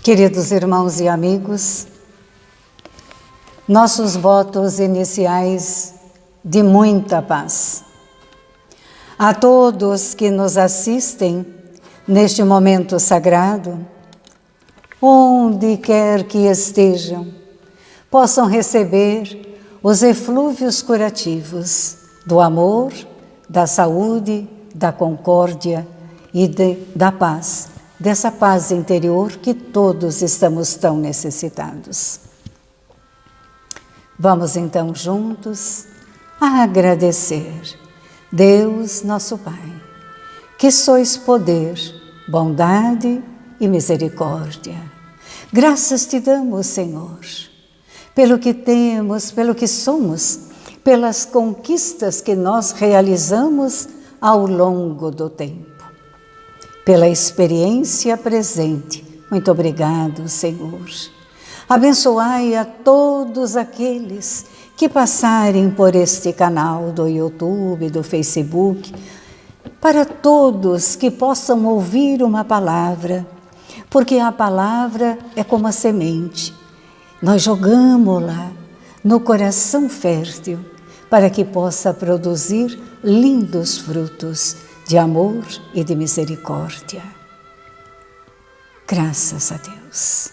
Queridos irmãos e amigos, nossos votos iniciais de muita paz. A todos que nos assistem neste momento sagrado, onde quer que estejam, possam receber os eflúvios curativos do amor, da saúde, da concórdia e da paz, dessa paz interior que todos estamos tão necessitados. Vamos então juntos agradecer, Deus nosso Pai, que sois poder, bondade e misericórdia. Graças te damos, Senhor, pelo que temos, pelo que somos, pelas conquistas que nós realizamos ao longo do tempo. Pela experiência presente. Muito obrigado, Senhor. Abençoai a todos aqueles que passarem por este canal do YouTube, do Facebook, para todos que possam ouvir uma palavra, porque a palavra é como a semente. Nós jogamos-la no coração fértil para que possa produzir lindos frutos de amor e de misericórdia. Graças a Deus.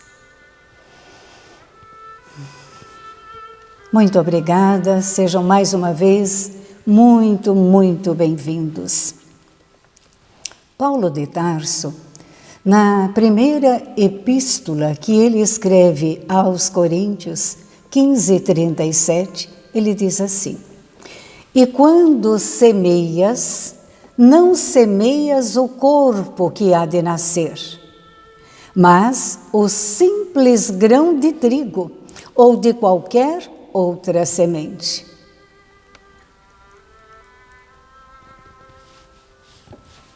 Muito obrigada, sejam mais uma vez muito, muito bem-vindos. Paulo de Tarso, na primeira epístola que ele escreve aos Coríntios, 15:37, ele diz assim: E quando semeias, não semeias o corpo que há de nascer, mas o simples grão de trigo ou de qualquer outra semente.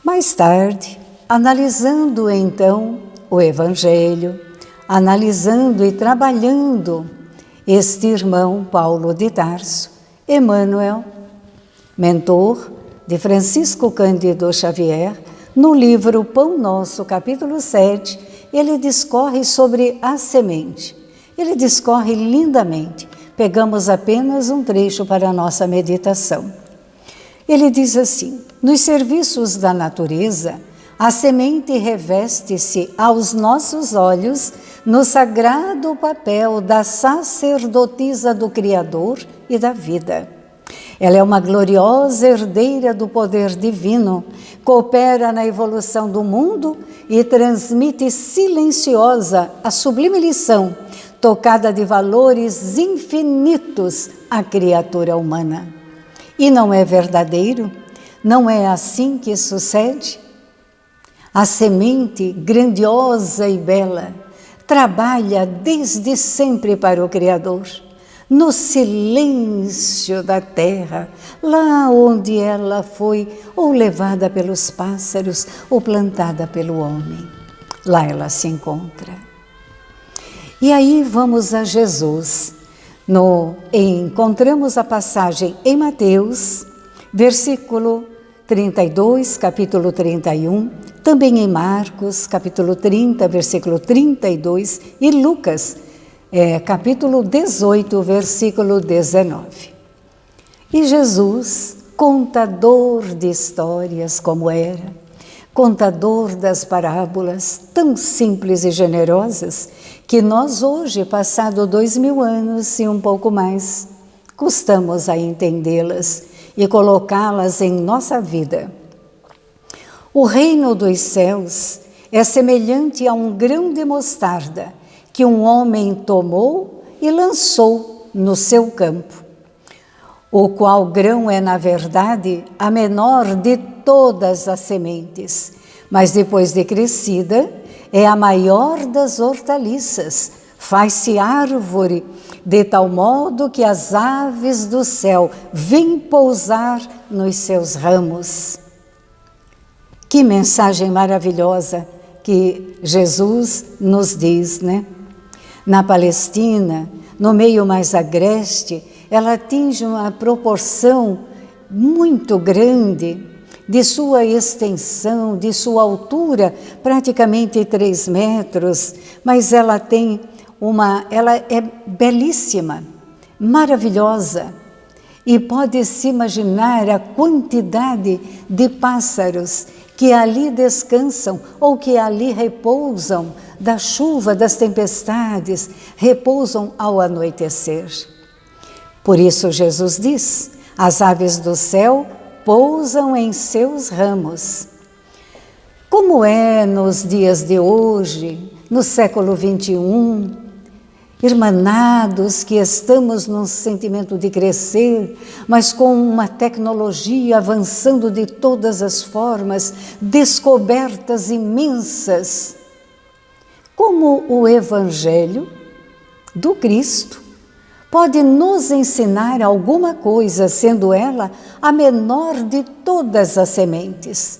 Mais tarde, analisando então o Evangelho, analisando e trabalhando este irmão Paulo de Tarso, Emmanuel, mentor de Francisco Cândido Xavier, no livro Pão Nosso, capítulo 7, ele discorre sobre a semente. Ele discorre lindamente. Pegamos apenas um trecho para a nossa meditação. Ele diz assim: nos serviços da natureza, a semente reveste-se aos nossos olhos no sagrado papel da sacerdotisa do Criador e da vida. Ela é uma gloriosa herdeira do poder divino, coopera na evolução do mundo e transmite silenciosa a sublime lição, tocada de valores infinitos à criatura humana. E não é verdadeiro? Não é assim que sucede? A semente grandiosa e bela trabalha desde sempre para o Criador, no silêncio da terra, lá onde ela foi ou levada pelos pássaros ou plantada pelo homem. Lá ela se encontra. E aí vamos a Jesus. Encontramos a passagem em Mateus, versículo 32, capítulo 31, também em Marcos, capítulo 30, versículo 32, e Lucas, capítulo 18, versículo 19. E Jesus, contador de histórias como era, contador das parábolas tão simples e generosas, que nós hoje, passado 2000 anos e um pouco mais, custamos a entendê-las e colocá-las em nossa vida. O reino dos céus é semelhante a um grão de mostarda que um homem tomou e lançou no seu campo, o qual grão é, na verdade, a menor de todas as sementes, mas depois de crescida, é a maior das hortaliças, faz-se árvore, de tal modo que as aves do céu vêm pousar nos seus ramos. Que mensagem maravilhosa que Jesus nos diz, né? Na Palestina, no meio mais agreste, ela atinge uma proporção muito grande de sua extensão, de sua altura, praticamente 3 metros, mas ela é belíssima, maravilhosa. E pode-se imaginar a quantidade de pássaros que ali descansam ou que ali repousam da chuva, das tempestades, repousam ao anoitecer. Por isso Jesus diz: as aves do céu pousam em seus ramos. Como é nos dias de hoje, no século XXI, irmanados que estamos num sentimento de crescer, mas com uma tecnologia avançando de todas as formas, descobertas imensas, como o Evangelho do Cristo pode nos ensinar alguma coisa, sendo ela a menor de todas as sementes.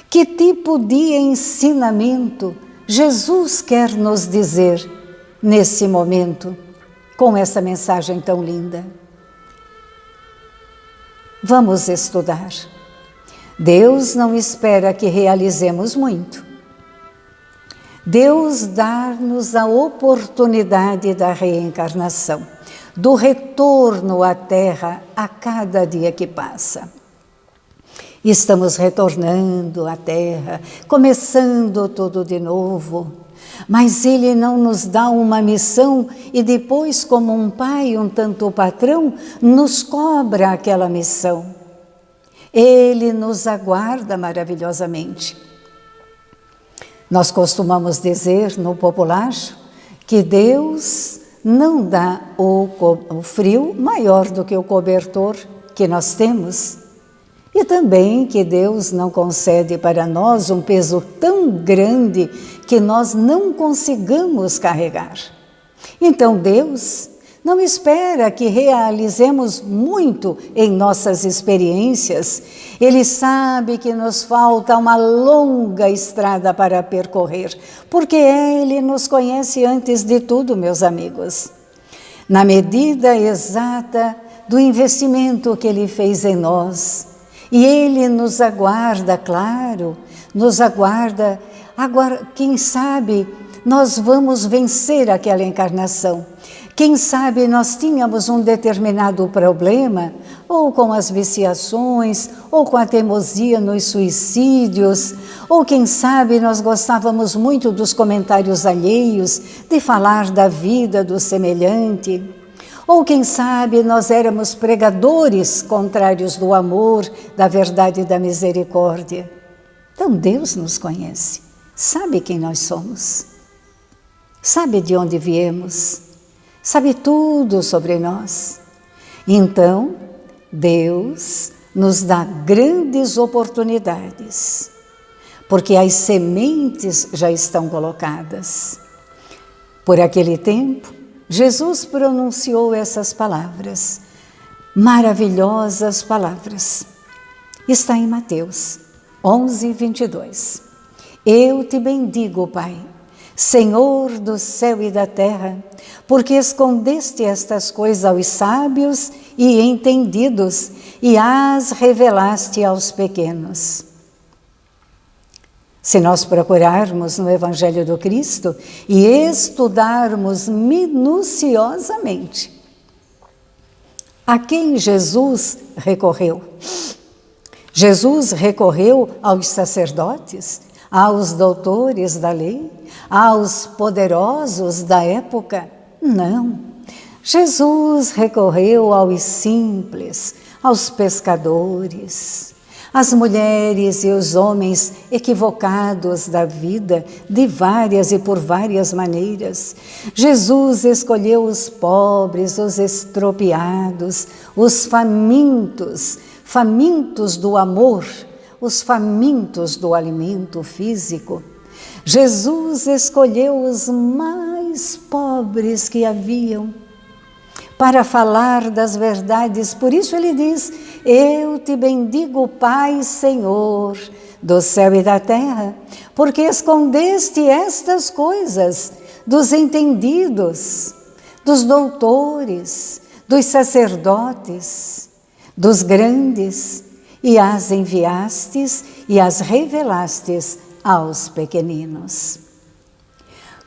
Que tipo de ensinamento Jesus quer nos dizer nesse momento, com essa mensagem tão linda? Vamos estudar. Deus não espera que realizemos muito. Deus dá-nos a oportunidade da reencarnação, do retorno à Terra a cada dia que passa. Estamos retornando à Terra, começando tudo de novo, mas Ele não nos dá uma missão e depois, como um pai, um tanto patrão, nos cobra aquela missão. Ele nos aguarda maravilhosamente. Nós costumamos dizer no popular que Deus não dá o frio maior do que o cobertor que nós temos. E também que Deus não concede para nós um peso tão grande que nós não consigamos carregar. Então Deus não espera que realizemos muito em nossas experiências. Ele sabe que nos falta uma longa estrada para percorrer, porque Ele nos conhece antes de tudo, meus amigos. Na medida exata do investimento que Ele fez em nós, e Ele nos aguarda, claro, nos aguarda. Agora, quem sabe nós vamos vencer aquela encarnação. Quem sabe nós tínhamos um determinado problema, ou com as viciações, ou com a teimosia nos suicídios, ou quem sabe nós gostávamos muito dos comentários alheios, de falar da vida do semelhante. Ou quem sabe nós éramos pregadores contrários do amor, da verdade e da misericórdia. Então Deus nos conhece, sabe quem nós somos, sabe de onde viemos, sabe tudo sobre nós. Então Deus nos dá grandes oportunidades, porque as sementes já estão colocadas. Por aquele tempo, Jesus pronunciou essas palavras, maravilhosas palavras. Está em Mateus 11, 22. Eu te bendigo, Pai, Senhor do céu e da terra, porque escondeste estas coisas aos sábios e entendidos e as revelaste aos pequenos. Se nós procurarmos no Evangelho do Cristo e estudarmos minuciosamente a quem Jesus recorreu. Jesus recorreu aos sacerdotes, aos doutores da lei, aos poderosos da época? Não. Jesus recorreu aos simples, aos pescadores, as mulheres e os homens equivocados da vida, de várias e por várias maneiras. Jesus escolheu os pobres, os estropiados, os famintos, famintos do amor, os famintos do alimento físico. Jesus escolheu os mais pobres que haviam, para falar das verdades. Por isso ele diz: eu te bendigo, Pai, Senhor do céu e da terra, porque escondeste estas coisas dos entendidos, dos doutores, dos sacerdotes, dos grandes, e as enviastes e as revelastes aos pequeninos.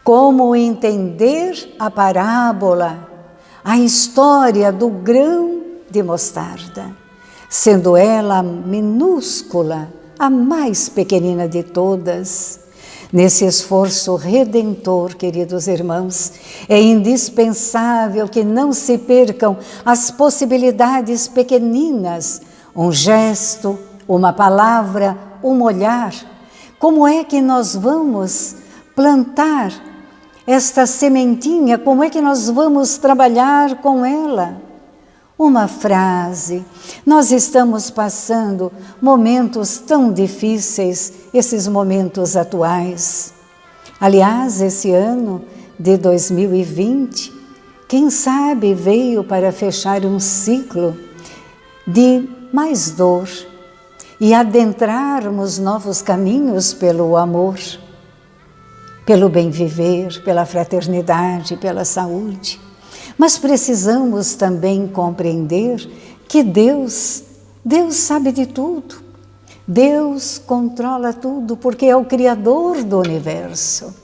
Como entender a parábola, a história do grão de mostarda, sendo ela minúscula, a mais pequenina de todas. Nesse esforço redentor, queridos irmãos, é indispensável que não se percam as possibilidades pequeninas, um gesto, uma palavra, um olhar. Como é que nós vamos plantar esta sementinha? Como é que nós vamos trabalhar com ela? Uma frase. Nós estamos passando momentos tão difíceis, esses momentos atuais. Aliás, esse ano de 2020, quem sabe veio para fechar um ciclo de mais dor e adentrarmos novos caminhos pelo amor, pelo bem viver, pela fraternidade, pela saúde. Mas precisamos também compreender que Deus sabe de tudo. Deus controla tudo, porque é o Criador do universo.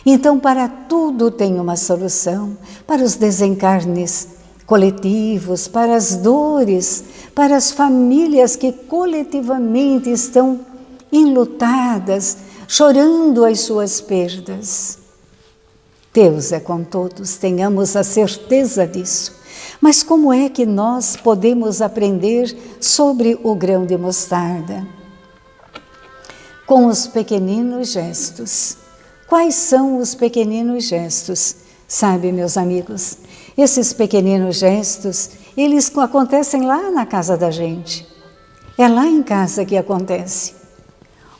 Então, para tudo tem uma solução, para os desencarnes coletivos, para as dores, para as famílias que coletivamente estão enlutadas, chorando as suas perdas. Deus é com todos, tenhamos a certeza disso. Mas como é que nós podemos aprender sobre o grão de mostarda? Com os pequeninos gestos. Quais são os pequeninos gestos? Sabe, meus amigos, esses pequeninos gestos, eles acontecem lá na casa da gente. É lá em casa que acontece.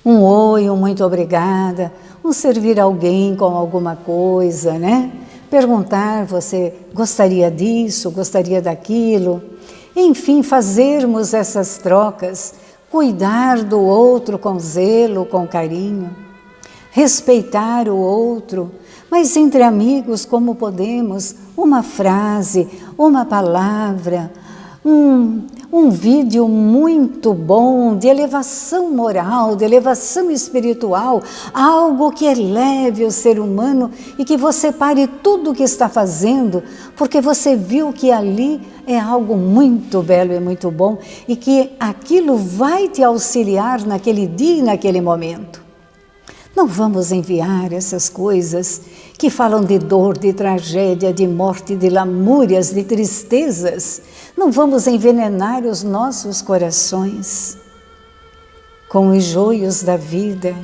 Um oi, um muito obrigada, um servir alguém com alguma coisa, né? Perguntar, você gostaria disso, gostaria daquilo? Enfim, fazermos essas trocas, cuidar do outro com zelo, com carinho, respeitar o outro, mas entre amigos como podemos, uma frase, uma palavra, um vídeo muito bom de elevação moral, de elevação espiritual, algo que eleve o ser humano e que você pare tudo o que está fazendo, porque você viu que ali é algo muito belo e muito bom e que aquilo vai te auxiliar naquele dia e naquele momento. Não vamos enviar essas coisas que falam de dor, de tragédia, de morte, de lamúrias, de tristezas. Não vamos envenenar os nossos corações com os joios da vida.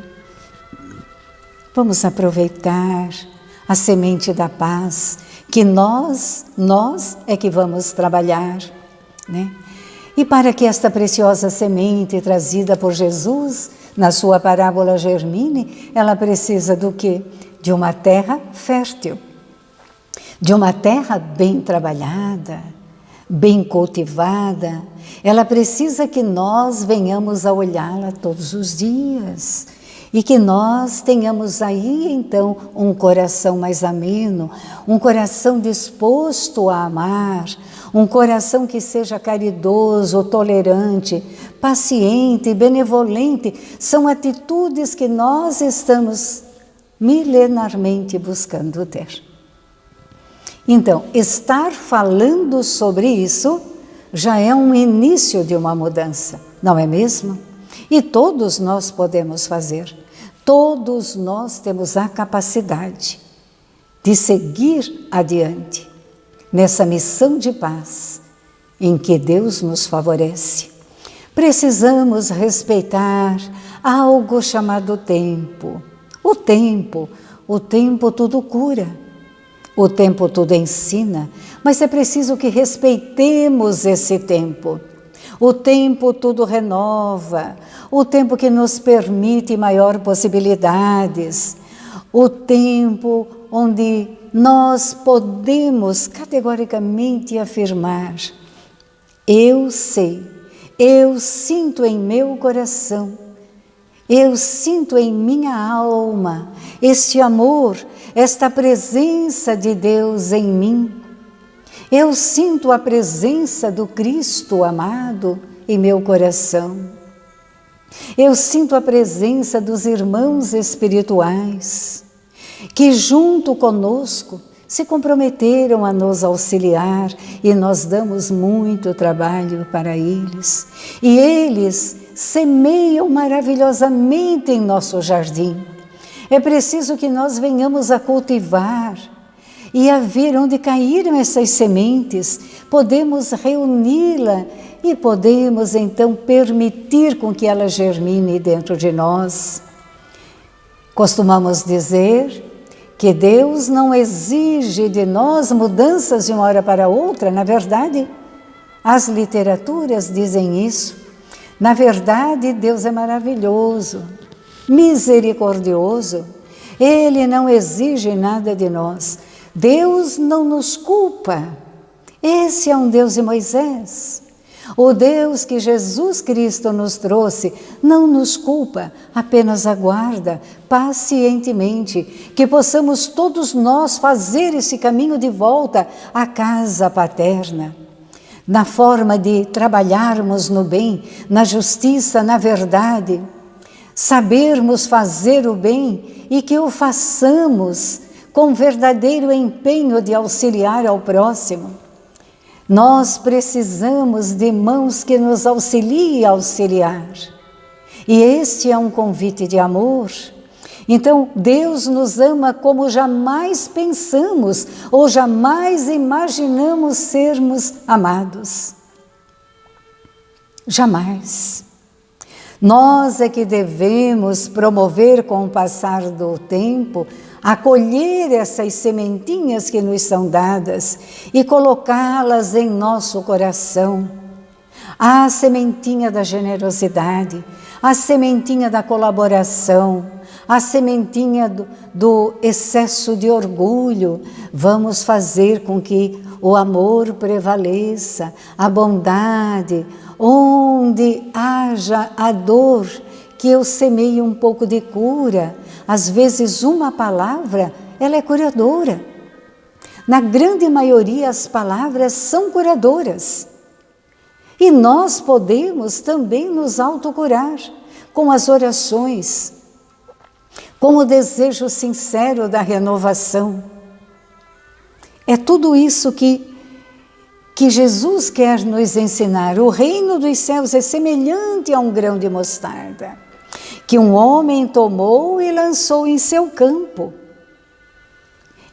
Vamos aproveitar a semente da paz, que nós é que vamos trabalhar, né? E para que esta preciosa semente trazida por Jesus na sua parábola germine, ela precisa do quê? De uma terra fértil, de uma terra bem trabalhada, bem cultivada. Ela precisa que nós venhamos a olhá-la todos os dias e que nós tenhamos aí então um coração mais ameno, um coração disposto a amar, um coração que seja caridoso, tolerante, paciente, benevolente. São atitudes que nós estamos milenarmente buscando ter. Então, estar falando sobre isso já é um início de uma mudança, não é mesmo? E todos nós podemos fazer, todos nós temos a capacidade de seguir adiante nessa missão de paz em que Deus nos favorece. Precisamos respeitar algo chamado tempo. O tempo tudo cura. O tempo tudo ensina, mas é preciso que respeitemos esse tempo. O tempo tudo renova, o tempo que nos permite maior possibilidades, o tempo onde nós podemos categoricamente afirmar: eu sei, eu sinto em meu coração, eu sinto em minha alma este amor, esta presença de Deus em mim. Eu sinto a presença do Cristo amado em meu coração. Eu sinto a presença dos irmãos espirituais que junto conosco se comprometeram a nos auxiliar e nós damos muito trabalho para eles. E eles semeiam maravilhosamente em nosso jardim. É preciso que nós venhamos a cultivar e a ver onde caíram essas sementes. Podemos reuni-la e podemos então permitir com que ela germine dentro de nós. Costumamos dizer que Deus não exige de nós mudanças de uma hora para outra. Na verdade, as literaturas dizem isso. Na verdade, Deus é maravilhoso, misericordioso. Ele não exige nada de nós. Deus não nos culpa. Esse é um Deus de Moisés. O Deus que Jesus Cristo nos trouxe não nos culpa, apenas aguarda pacientemente que possamos todos nós fazer esse caminho de volta à casa paterna, na forma de trabalharmos no bem, na justiça, na verdade, sabermos fazer o bem e que o façamos com verdadeiro empenho de auxiliar ao próximo. Nós precisamos de mãos que nos auxiliem a auxiliar. E este é um convite de amor. Então, Deus nos ama como jamais pensamos ou jamais imaginamos sermos amados. Jamais. Nós é que devemos promover com o passar do tempo, acolher essas sementinhas que nos são dadas e colocá-las em nosso coração. A sementinha da generosidade, a sementinha da colaboração, a sementinha do excesso de orgulho. Vamos fazer com que o amor prevaleça, a bondade. Onde haja a dor, que eu semeie um pouco de cura. Às vezes uma palavra, ela é curadora. Na grande maioria as palavras são curadoras. E nós podemos também nos autocurar com as orações, com o desejo sincero da renovação. É tudo isso que Jesus quer nos ensinar. O reino dos céus é semelhante a um grão de mostarda, que um homem tomou e lançou em seu campo.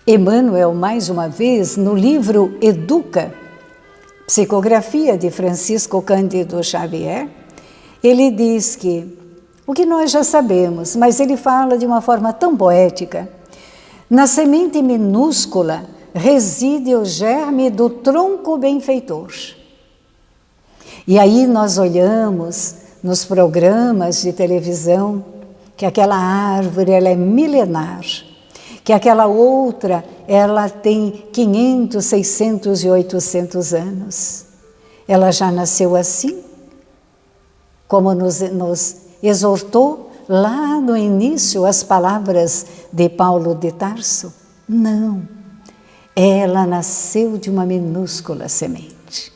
Emmanuel, mais uma vez, no livro Educa, psicografia de Francisco Cândido Xavier, ele diz que, o que nós já sabemos, mas ele fala de uma forma tão poética, na semente minúscula reside o germe do tronco benfeitor. E aí nós olhamos nos programas de televisão que aquela árvore ela é milenar, que aquela outra ela tem 500, 600 e 800 anos. Ela já nasceu assim, como nos exortou lá no início as palavras de Paulo de Tarso? Não. Ela nasceu de uma minúscula semente.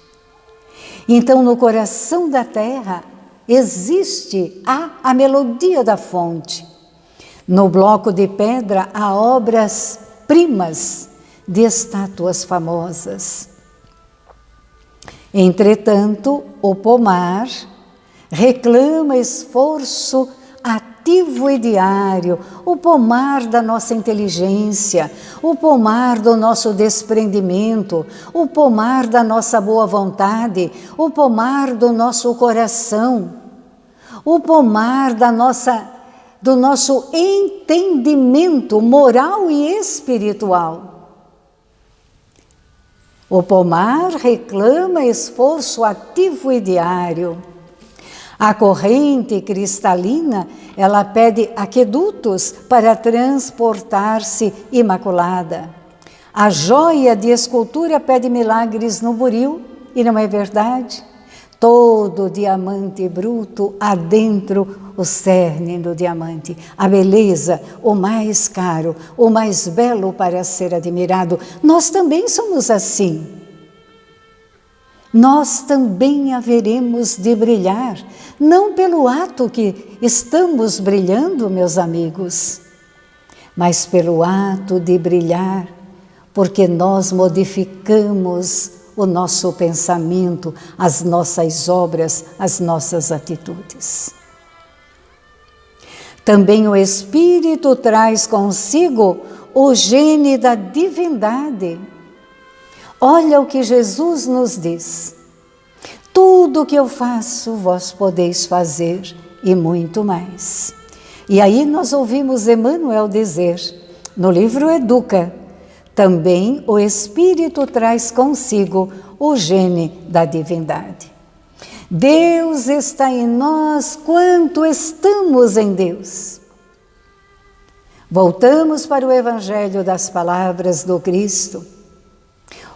Então, no coração da terra, existe a melodia da fonte. No bloco de pedra, há obras-primas de estátuas famosas. Entretanto, o pomar reclama esforço ativo e diário, o pomar da nossa inteligência, o pomar do nosso desprendimento, o pomar da nossa boa vontade, o pomar do nosso coração, o pomar do nosso entendimento moral e espiritual. O pomar reclama esforço ativo e diário. A corrente cristalina, ela pede aquedutos para transportar-se imaculada. A joia de escultura pede milagres no buril, e não é verdade? Todo diamante bruto há dentro o cerne do diamante. A beleza, o mais caro, o mais belo para ser admirado. Nós também somos assim. nós também haveremos de brilhar, não pelo ato que estamos brilhando, meus amigos, mas pelo ato de brilhar, porque nós modificamos o nosso pensamento, as nossas obras, as nossas atitudes. Também o Espírito traz consigo o gene da divindade. Olha o que Jesus nos diz: tudo o que eu faço, vós podeis fazer, e muito mais. E aí nós ouvimos Emmanuel dizer, no livro Educa, também o Espírito traz consigo o gene da divindade. Deus está em nós quanto estamos em Deus. Voltamos para o Evangelho das palavras do Cristo.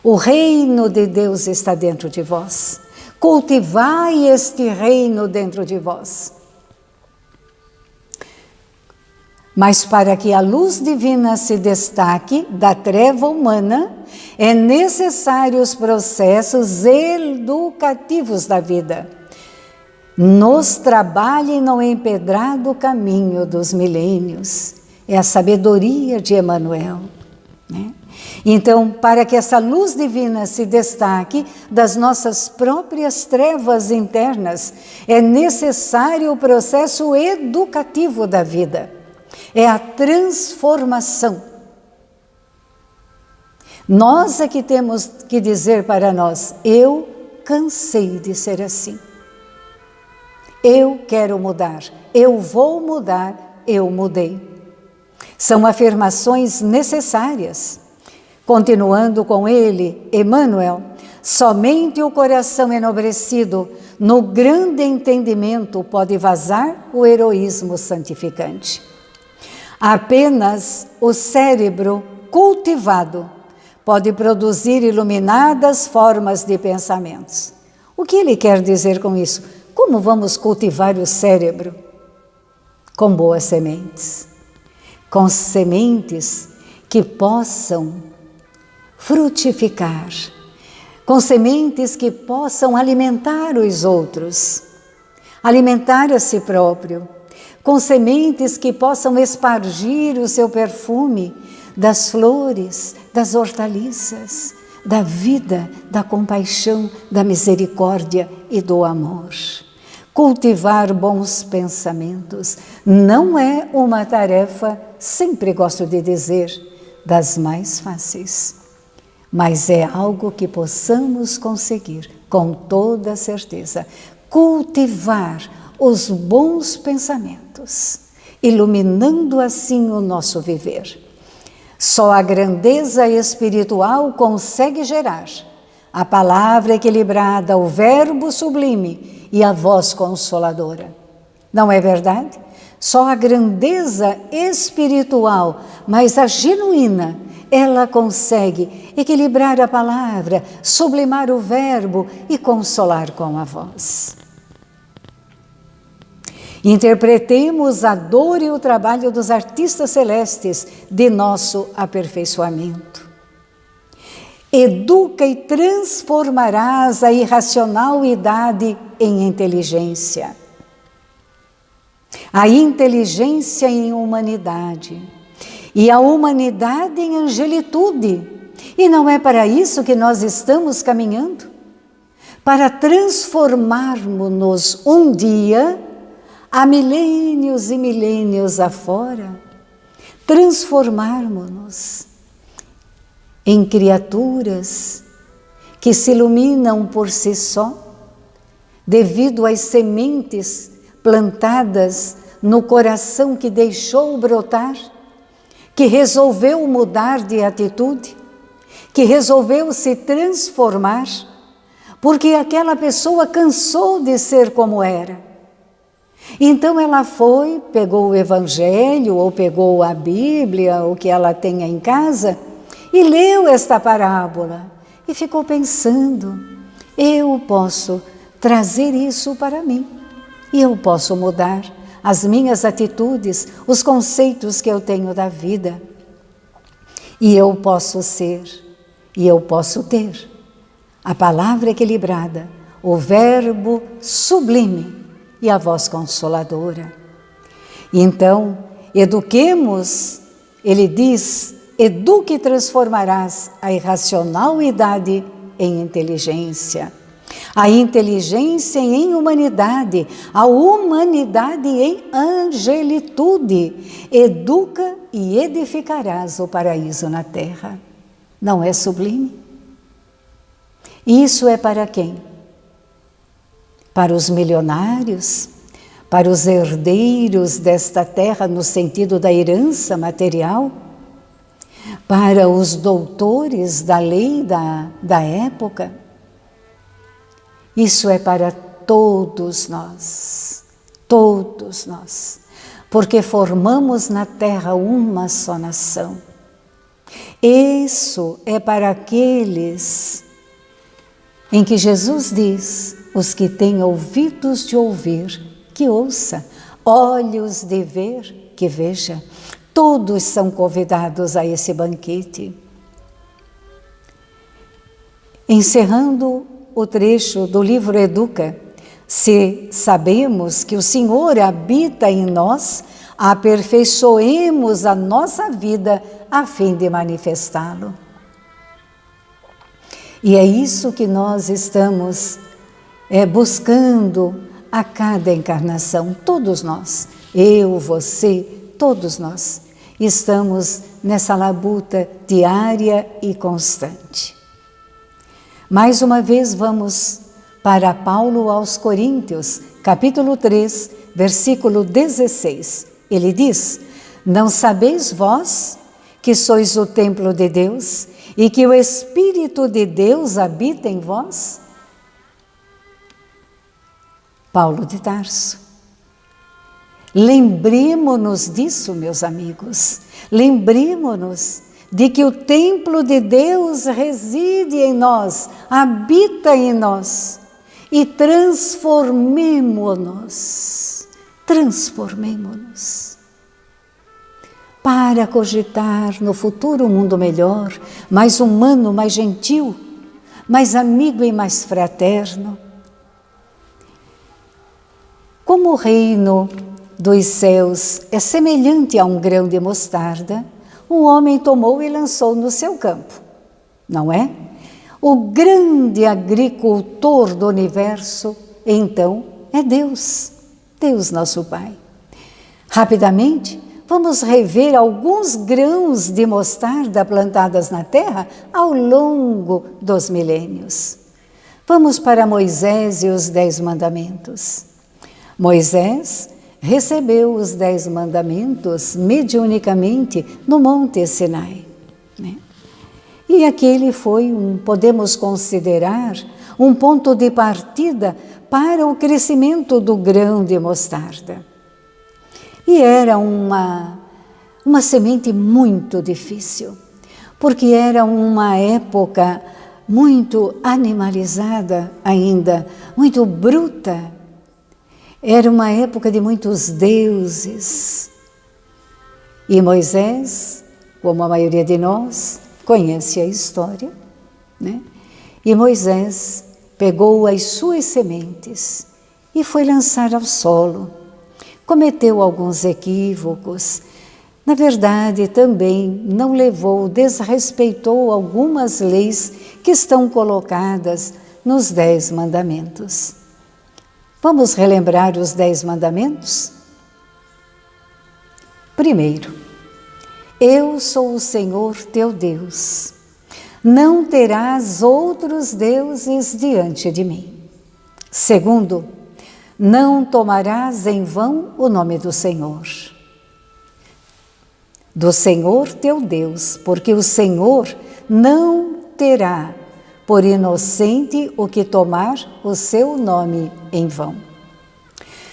O reino de Deus está dentro de vós. Cultivai este reino dentro de vós. Mas para que a luz divina se destaque da treva humana, é necessário os processos educativos da vida. Nos trabalhem no empedrado caminho dos milênios. É a sabedoria de Emmanuel, né? Então, para que essa luz divina se destaque das nossas próprias trevas internas, é necessário o processo educativo da vida. É a transformação. Nós é que temos que dizer para nós: eu cansei de ser assim. Eu quero mudar, eu vou mudar, eu mudei. São afirmações necessárias. Continuando com ele, Emmanuel, somente o coração enobrecido no grande entendimento pode vazar o heroísmo santificante. Apenas o cérebro cultivado pode produzir iluminadas formas de pensamentos. O que ele quer dizer com isso? Como vamos cultivar o cérebro? Com boas sementes. Com sementes que possam frutificar, com sementes que possam alimentar os outros, alimentar a si próprio, com sementes que possam espargir o seu perfume das flores, das hortaliças, da vida, da compaixão, da misericórdia e do amor. Cultivar bons pensamentos não é uma tarefa, sempre gosto de dizer, das mais fáceis. Mas é algo que possamos conseguir com toda certeza. Cultivar os bons pensamentos, iluminando assim o nosso viver. Só a grandeza espiritual consegue gerar a palavra equilibrada, o verbo sublime e a voz consoladora. Não é verdade? Só a grandeza espiritual, mas a genuína, ela consegue equilibrar a palavra, sublimar o verbo e consolar com a voz. Interpretemos a dor e o trabalho dos artistas celestes de nosso aperfeiçoamento. Educa e transformarás a irracionalidade em inteligência. A inteligência em humanidade. E a humanidade em angelitude. E não é para isso que nós estamos caminhando? Para transformarmos-nos um dia, há milênios e milênios afora, transformarmos-nos em criaturas que se iluminam por si só, devido às sementes plantadas no coração que deixou brotar, que resolveu mudar de atitude, que resolveu se transformar, porque aquela pessoa cansou de ser como era. Então ela foi, pegou o Evangelho, ou pegou a Bíblia, o que ela tenha em casa, e leu esta parábola, e ficou pensando, eu posso trazer isso para mim, e eu posso mudar as minhas atitudes, os conceitos que eu tenho da vida. E eu posso ser, e eu posso ter a palavra equilibrada, o verbo sublime e a voz consoladora. E então, eduquemos, ele diz, eduque e transformarás a irracionalidade em inteligência, a inteligência em humanidade, a humanidade em angelitude. Educa e edificarás o paraíso na terra. Não é sublime? Isso é para quem? Para os milionários, para os herdeiros desta terra no sentido da herança material, para os doutores da lei da época. Isso é para todos nós, porque formamos na terra uma só nação. Isso é para aqueles em que Jesus diz: os que têm ouvidos de ouvir, que ouça, olhos de ver, que veja. Todos são convidados a esse banquete. Encerrando o trecho do livro Educa, se sabemos que o Senhor habita em nós, aperfeiçoemos a nossa vida a fim de manifestá-lo. E é isso que nós estamos buscando a cada encarnação, todos nós, eu, você, todos nós, estamos nessa labuta diária e constante. Mais uma vez vamos para Paulo aos Coríntios, capítulo 3, versículo 16. Ele diz: não sabeis vós que sois o templo de Deus e que o Espírito de Deus habita em vós? Paulo de Tarso. Lembremo-nos disso, meus amigos. Lembremo-nos de que o templo de Deus reside em nós, habita em nós. E transformemo-nos para cogitar no futuro um mundo melhor, mais humano, mais gentil, mais amigo e mais fraterno. Como o reino dos céus é semelhante a um grão de mostarda, um homem tomou e lançou no seu campo, não é? O grande agricultor do universo, então, é Deus, Deus nosso Pai. Rapidamente, vamos rever alguns grãos de mostarda plantadas na terra ao longo dos milênios. Vamos para Moisés e os 10 mandamentos. Moisés recebeu os 10 mandamentos mediunicamente no Monte Sinai, né? E aquele foi podemos considerar, um ponto de partida para o crescimento do grão de mostarda. E era uma semente muito difícil, porque era uma época muito animalizada ainda, muito bruta. Era uma época de muitos deuses. E Moisés, como a maioria de nós, conhece a história, né? E Moisés pegou as suas sementes e foi lançar ao solo. Cometeu alguns equívocos. Na verdade, também não desrespeitou algumas leis que estão colocadas nos 10 mandamentos. Vamos relembrar os 10 mandamentos? Primeiro, eu sou o Senhor teu Deus. Não terás outros deuses diante de mim. Segundo, não tomarás em vão o nome do Senhor teu Deus, porque o Senhor não terá por inocente o que tomar o seu nome em vão.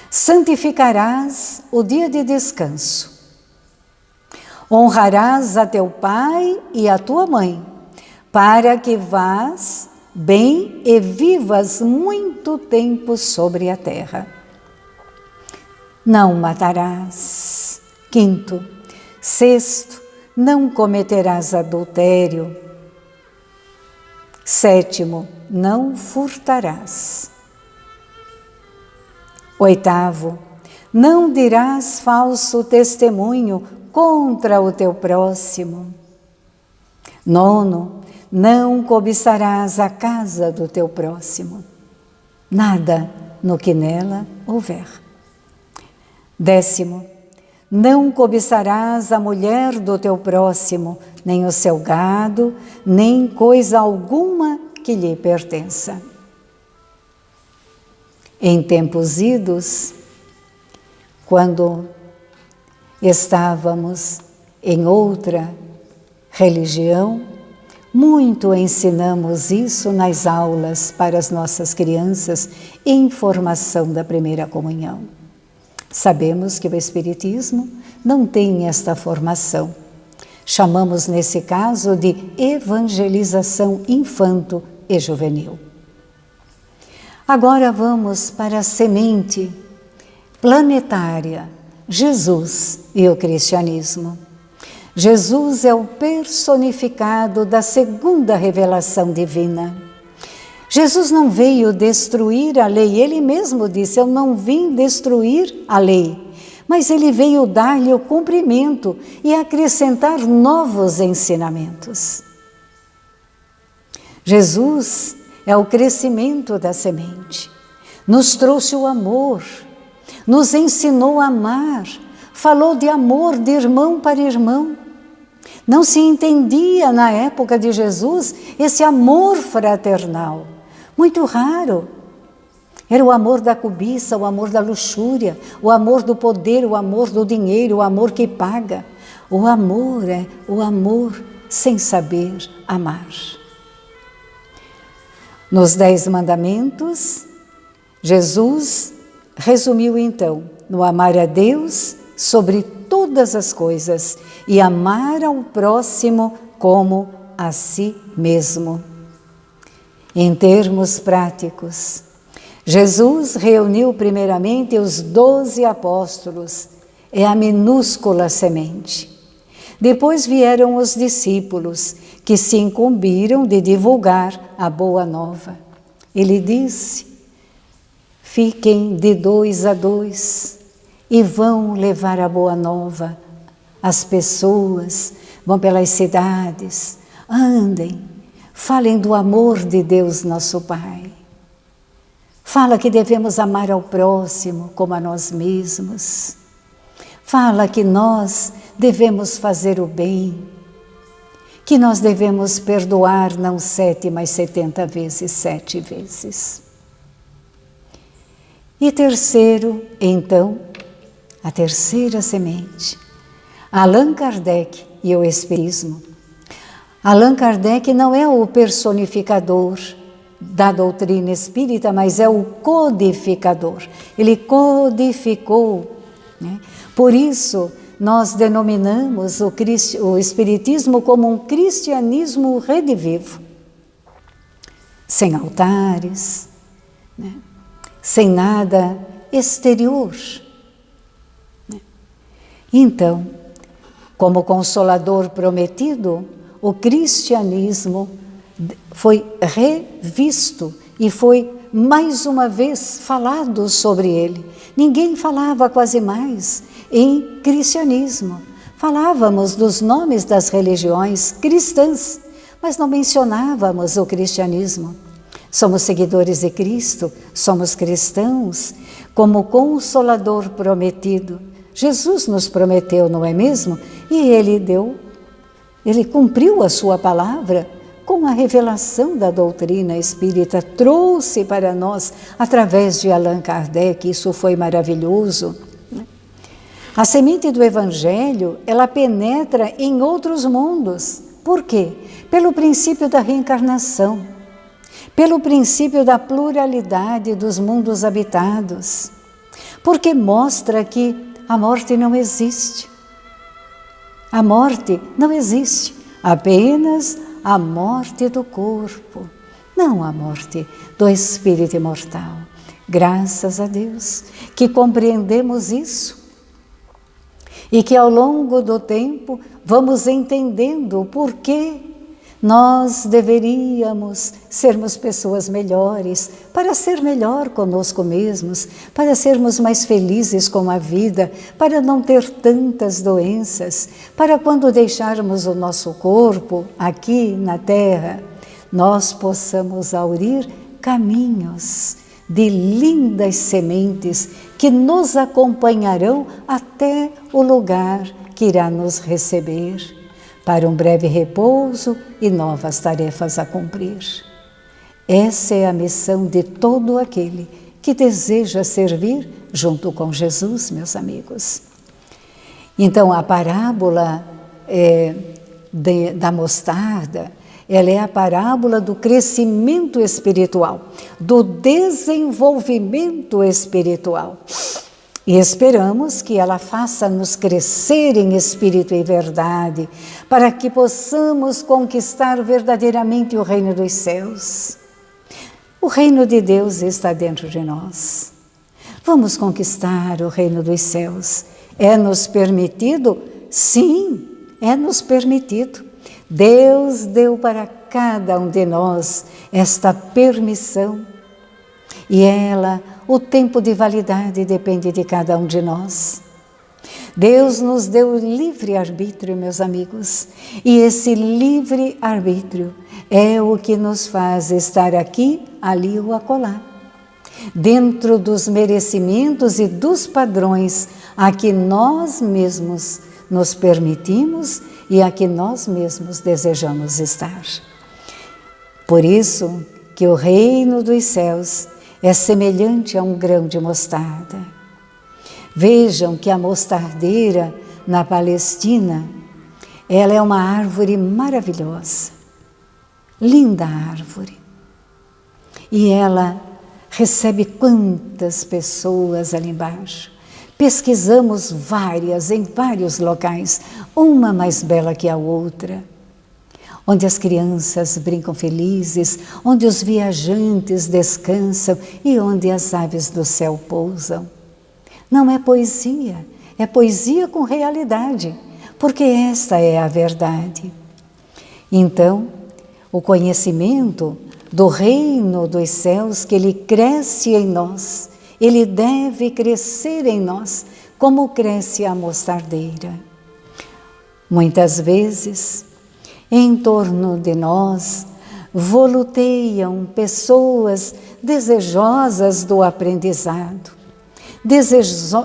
Santificarás o dia de descanso. Honrarás a teu pai e a tua mãe, para que vás bem e vivas muito tempo sobre a terra. Não matarás. Quinto. Sexto, não cometerás adultério. Sétimo, não furtarás. Oitavo, não dirás falso testemunho contra o teu próximo. Nono, não cobiçarás a casa do teu próximo, nada no que nela houver. Décimo, não cobiçarás a mulher do teu próximo, nem o seu gado, nem coisa alguma que lhe pertença. Em tempos idos, quando estávamos em outra religião, muito ensinamos isso nas aulas para as nossas crianças em formação da primeira comunhão. Sabemos que o Espiritismo não tem esta formação. Chamamos nesse caso de evangelização infanto e juvenil. Agora vamos para a semente planetária, Jesus e o cristianismo. Jesus é o personificado da segunda revelação divina. Jesus não veio destruir a lei, ele mesmo disse, eu não vim destruir a lei, mas ele veio dar-lhe o cumprimento e acrescentar novos ensinamentos. Jesus é o crescimento da semente, nos trouxe o amor, nos ensinou a amar, falou de amor de irmão para irmão. Não se entendia na época de Jesus esse amor fraternal, muito raro. Era o amor da cobiça, o amor da luxúria, o amor do poder, o amor do dinheiro, o amor que paga. O amor é o amor sem saber amar. Nos 10 mandamentos, Jesus resumiu então no amar a Deus sobre todas as coisas e amar ao próximo como a si mesmo. Em termos práticos, Jesus reuniu primeiramente os 12 apóstolos, é a minúscula semente. Depois vieram os discípulos, que se incumbiram de divulgar a boa nova. Ele disse, fiquem de 2 a 2 e vão levar a boa nova. As pessoas vão pelas cidades, andem, falem do amor de Deus nosso Pai. Fala que devemos amar ao próximo como a nós mesmos. Fala que nós devemos fazer o bem, que nós devemos perdoar não 7, mas 70 vezes 7 vezes. E terceiro, então, a terceira semente, Allan Kardec e o Espiritismo. Allan Kardec não é o personificador da doutrina espírita, mas é o codificador. Ele codificou, né? Por isso, nós denominamos o Espiritismo como um cristianismo redivivo, sem altares, né? Sem nada exterior. Né? Então, como Consolador prometido, o cristianismo foi revisto e foi mais uma vez falado sobre ele. Ninguém falava quase mais em cristianismo. Falávamos dos nomes das religiões cristãs, mas não mencionávamos o cristianismo. Somos seguidores de Cristo, somos cristãos, como Consolador prometido. Jesus nos prometeu, não é mesmo? E ele cumpriu a sua palavra com a revelação da doutrina espírita, trouxe para nós através de Allan Kardec, isso foi maravilhoso. A semente do Evangelho, ela penetra em outros mundos. Por quê? Pelo princípio da reencarnação, pelo princípio da pluralidade dos mundos habitados, porque mostra que a morte não existe. A morte não existe, apenas a morte do corpo, não a morte do espírito imortal. Graças a Deus que compreendemos isso e que ao longo do tempo vamos entendendo o porquê Nós deveríamos sermos pessoas melhores, para ser melhor conosco mesmos, para sermos mais felizes com a vida, para não ter tantas doenças, para quando deixarmos o nosso corpo aqui na terra, nós possamos aurir caminhos de lindas sementes que nos acompanharão até o lugar que irá nos receber, para um breve repouso e novas tarefas a cumprir. Essa é a missão de todo aquele que deseja servir junto com Jesus, meus amigos. Então, a parábola da mostarda, ela é a parábola do crescimento espiritual, do desenvolvimento espiritual. E esperamos que ela faça-nos crescer em espírito e verdade, para que possamos conquistar verdadeiramente o reino dos céus. O reino de Deus está dentro de nós. Vamos conquistar o reino dos céus. É-nos permitido? Sim, é-nos permitido. Deus deu para cada um de nós esta permissão. E o tempo de validade depende de cada um de nós. Deus nos deu livre-arbítrio, meus amigos, e esse livre-arbítrio é o que nos faz estar aqui, ali ou acolá, dentro dos merecimentos e dos padrões a que nós mesmos nos permitimos e a que nós mesmos desejamos estar. Por isso que o reino dos céus é semelhante a um grão de mostarda. Vejam que a mostardeira na Palestina, ela é uma árvore maravilhosa, linda árvore. E ela recebe quantas pessoas ali embaixo. Pesquisamos várias, em vários locais, uma mais bela que a outra, onde as crianças brincam felizes, onde os viajantes descansam e onde as aves do céu pousam. Não é poesia com realidade, porque esta é a verdade. Então, o conhecimento do reino dos céus, que ele cresce em nós, ele deve crescer em nós, como cresce a mostardeira. Muitas vezes, em torno de nós, voluteiam pessoas desejosas do aprendizado,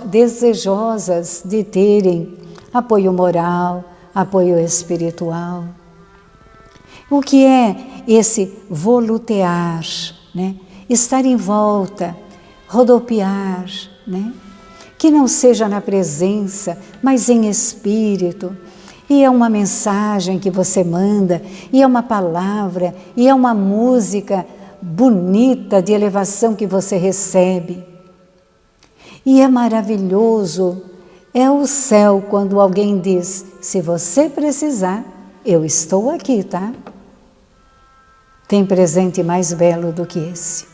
desejosas de terem apoio moral, apoio espiritual. O que é esse volutear, né? Estar em volta, rodopiar, né? Que não seja na presença, mas em espírito. E é uma mensagem que você manda, e é uma palavra, e é uma música bonita de elevação que você recebe. E é maravilhoso, é o céu quando alguém diz, se você precisar, eu estou aqui, tá? Tem presente mais belo do que esse.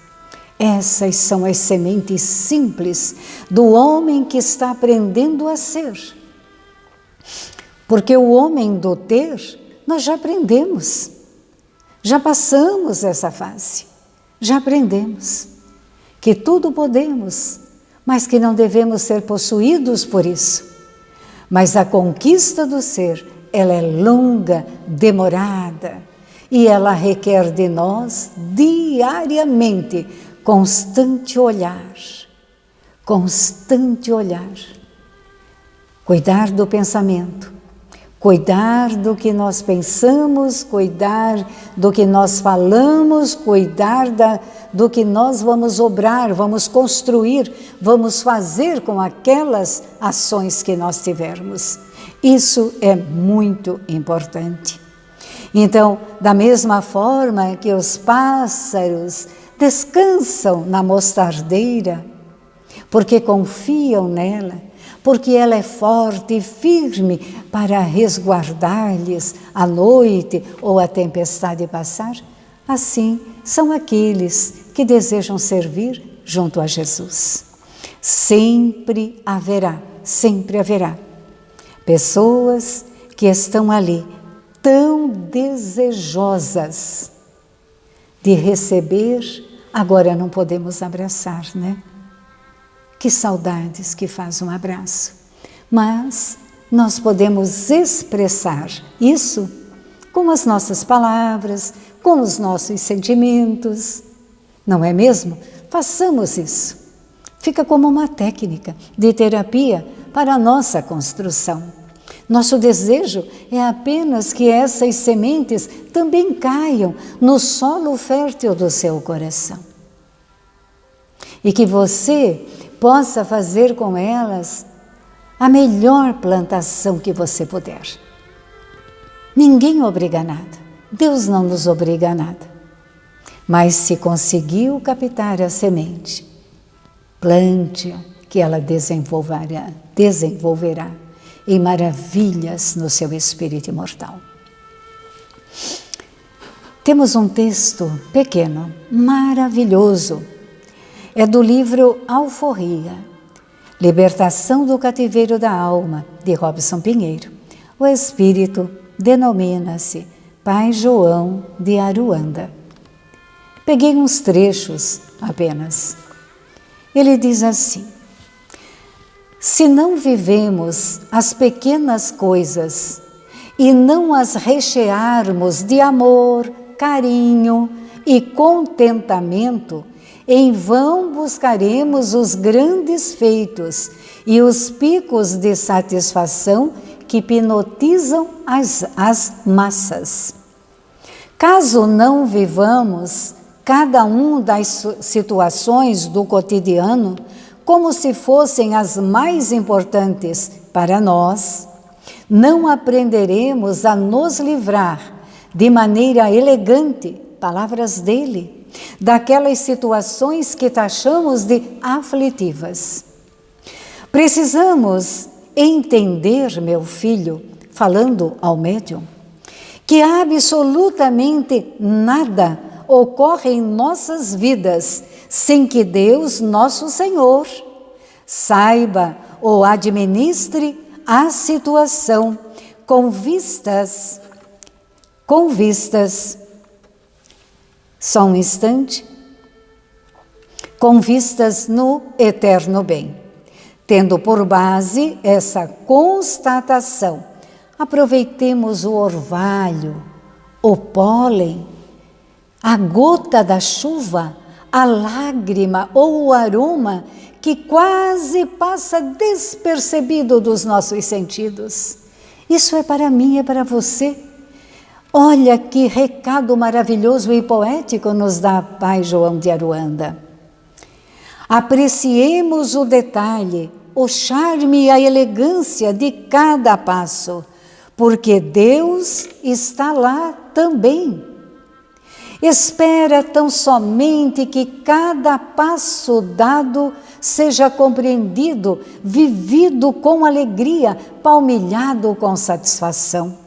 Essas são as sementes simples do homem que está aprendendo a ser. Porque o homem do ter, nós já aprendemos, já passamos essa fase, já aprendemos que tudo podemos, mas que não devemos ser possuídos por isso. Mas a conquista do ser, ela é longa, demorada, e ela requer de nós, diariamente, constante olhar. Cuidar do pensamento, cuidar do que nós pensamos, cuidar do que nós falamos, cuidar do que nós vamos obrar, vamos construir, vamos fazer com aquelas ações que nós tivermos. Isso é muito importante. Então, da mesma forma que os pássaros descansam na mostardeira, porque confiam nela, porque ela é forte e firme para resguardar-lhes a noite ou a tempestade passar, assim são aqueles que desejam servir junto a Jesus. Sempre haverá pessoas que estão ali tão desejosas de receber, agora não podemos abraçar, né? Que saudades que faz um abraço. Mas nós podemos expressar isso com as nossas palavras, com os nossos sentimentos, não é mesmo? Façamos isso. Fica como uma técnica de terapia para a nossa construção. Nosso desejo é apenas que essas sementes também caiam no solo fértil do seu coração. E que você possa fazer com elas a melhor plantação que você puder. Ninguém obriga a nada. Deus não nos obriga a nada. Mas se conseguiu captar a semente, plante-a, que ela desenvolverá em maravilhas no seu espírito imortal. Temos um texto pequeno, maravilhoso. É do livro Alforria, Libertação do Cativeiro da Alma, de Robson Pinheiro. O espírito denomina-se Pai João de Aruanda. Peguei uns trechos apenas. Ele diz assim: se não vivemos as pequenas coisas e não as rechearmos de amor, carinho e contentamento, em vão buscaremos os grandes feitos e os picos de satisfação que hipnotizam as massas. Caso não vivamos cada uma das situações do cotidiano como se fossem as mais importantes para nós, não aprenderemos a nos livrar de maneira elegante, palavras dele, daquelas situações que taxamos de aflitivas. Precisamos entender, meu filho, falando ao médium, que absolutamente nada ocorre em nossas vidas sem que Deus, nosso Senhor, saiba ou administre a situação com vistas, só um instante, com vistas no eterno bem. Tendo por base essa constatação, aproveitemos o orvalho, o pólen, a gota da chuva, a lágrima ou o aroma que quase passa despercebido dos nossos sentidos. Isso é para mim, é para você. Olha que recado maravilhoso e poético nos dá Pai João de Aruanda. Apreciemos o detalhe, o charme e a elegância de cada passo, porque Deus está lá também. Espera tão somente que cada passo dado seja compreendido, vivido com alegria, palmilhado com satisfação.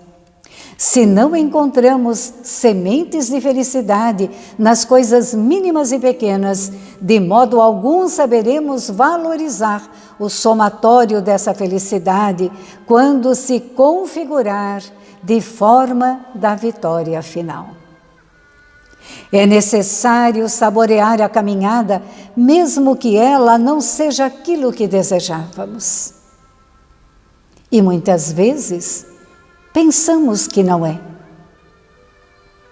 Se não encontramos sementes de felicidade nas coisas mínimas e pequenas, de modo algum saberemos valorizar o somatório dessa felicidade quando se configurar de forma da vitória final. É necessário saborear a caminhada, mesmo que ela não seja aquilo que desejávamos. E muitas vezes pensamos que não é.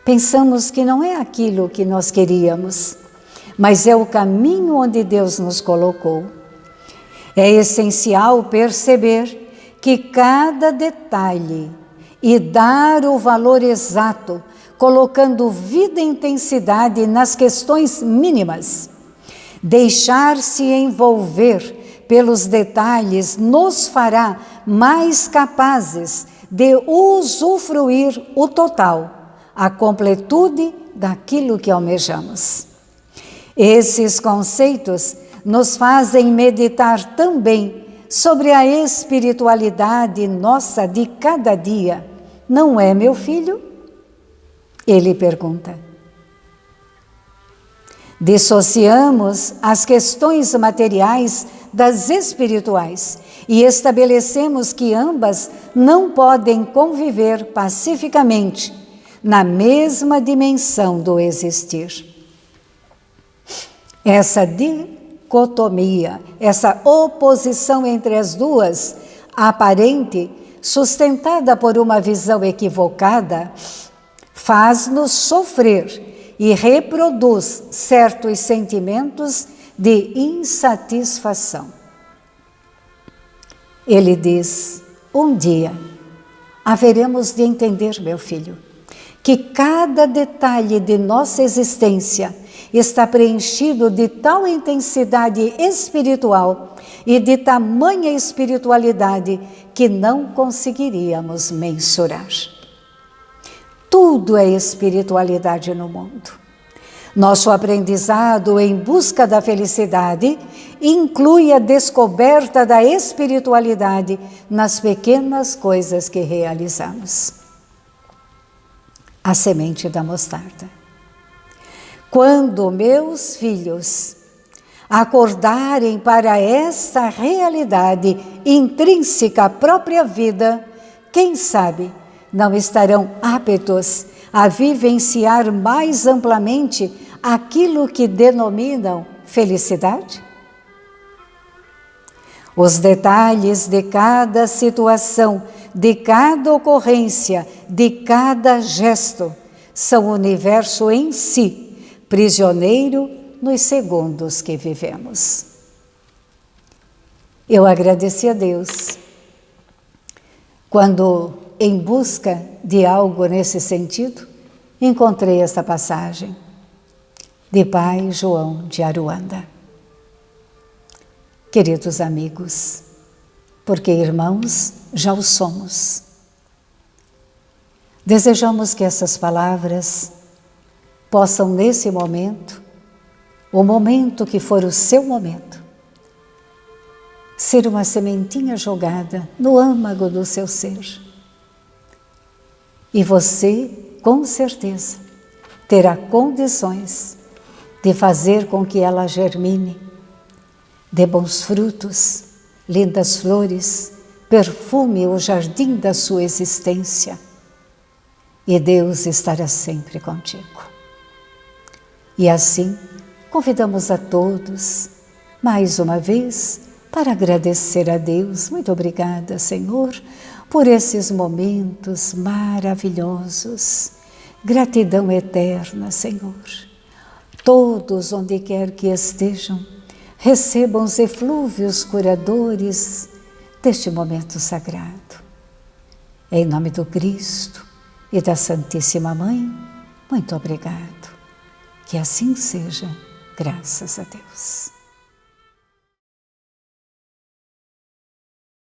Pensamos que não é aquilo que nós queríamos, mas é o caminho onde Deus nos colocou. É essencial perceber que cada detalhe e dar o valor exato, colocando vida e intensidade nas questões mínimas. Deixar-se envolver pelos detalhes nos fará mais capazes de usufruir o total, a completude daquilo que almejamos. Esses conceitos nos fazem meditar também sobre a espiritualidade nossa de cada dia. Não é, meu filho? Ele pergunta. Dissociamos as questões materiais das espirituais e estabelecemos que ambas não podem conviver pacificamente na mesma dimensão do existir. Essa dicotomia, essa oposição entre as duas, aparente, sustentada por uma visão equivocada, faz-nos sofrer e reproduz certos sentimentos de insatisfação. Ele diz: um dia haveremos de entender, meu filho, que cada detalhe de nossa existência está preenchido de tal intensidade espiritual e de tamanha espiritualidade que não conseguiríamos mensurar. Tudo é espiritualidade no mundo. Nosso aprendizado em busca da felicidade inclui a descoberta da espiritualidade nas pequenas coisas que realizamos. A semente da mostarda. Quando meus filhos acordarem para esta realidade intrínseca à própria vida, quem sabe não estarão aptos a vivenciar mais amplamente aquilo que denominam felicidade? Os detalhes de cada situação, de cada ocorrência, de cada gesto, são o universo em si, prisioneiro nos segundos que vivemos. Eu agradeci a Deus quando, em busca de algo nesse sentido, encontrei esta passagem de Pai João de Aruanda. Queridos amigos, porque irmãos já o somos, desejamos que essas palavras possam, nesse momento, o momento que for o seu momento, ser uma sementinha jogada no âmago do seu ser. E você, com certeza, terá condições de fazer com que ela germine, dê bons frutos, lindas flores, perfume o jardim da sua existência. E Deus estará sempre contigo. E assim, convidamos a todos, mais uma vez, para agradecer a Deus. Muito obrigada, Senhor, por esses momentos maravilhosos. Gratidão eterna, Senhor. Todos, onde quer que estejam, recebam os eflúvios curadores deste momento sagrado. Em nome do Cristo e da Santíssima Mãe, muito obrigado. Que assim seja, graças a Deus.